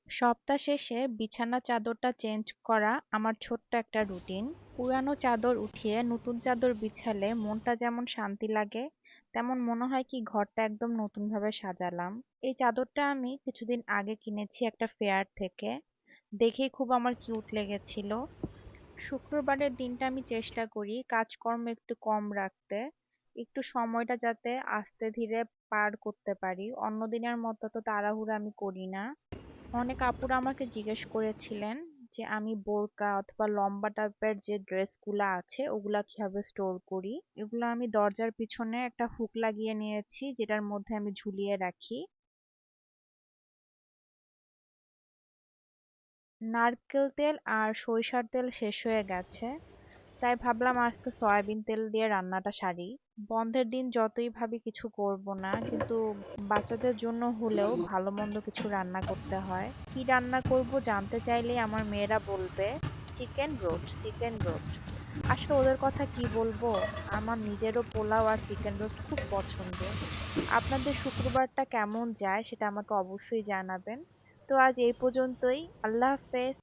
সপ্তাহ শেষে বিছানার চাদরটা চেঞ্জ করা আমার ছোট্ট একটা রুটিন। পুরানো চাদর উঠিয়ে নতুন চাদর বিছালে মনটা যেমন শান্তি লাগে, তেমন মনে হয় কি ঘরটা একদম নতুনভাবে সাজালাম। এই চাদরটা আমি কিছুদিন আগে কিনেছি একটা ফেয়ার থেকে। দেখেই খুব আমার কিউট লেগেছিল। শুক্রবারের দিনটা আমি চেষ্টা করি কাজকর্ম একটু কম রাখতে, একটু সময়টা যাতে আস্তে ধীরে পার করতে পারি। অন্য দিনের মতো তো তাড়াহুড়ো আমি করি না। অনেক আপুরা আমাকে জিজ্ঞেস করেছিলেন যে আমি বোরকা অথবা লম্বা টাইপের যে ড্রেসগুলো আছে ওগুলা কিভাবে স্টোর করি। এগুলো আমি দরজার পিছনে একটা হুক লাগিয়ে নিয়েছি যেটার মধ্যে আমি ঝুলিয়ে রাখি। নারকেল তেল আর সরিষার তেল শেষ হয়ে গেছে, তাই ভাবলাম আজকে সয়াবিন তেল দিয়ে রান্নাটা সারি। বন্ধের দিন যতই ভাবি কিছু করব না, কিন্তু বাচ্চাদের জন্য হলেও ভালো মন্দ কিছু রান্না করতে হয়। কি রান্না করব জানতে চাইলেই আমার মেয়েরা বলবে চিকেন রোস্ট, চিকেন রোস্ট। আসলে ওদের কথা কি বলবো, আমার নিজেরও পোলাও আর চিকেন রোস্ট খুব পছন্দ। আপনাদের শুক্রবারটা কেমন যায় সেটা আমাকে অবশ্যই জানাবেন। তো আজ এই পর্যন্তই। আল্লাহ হাফেজ।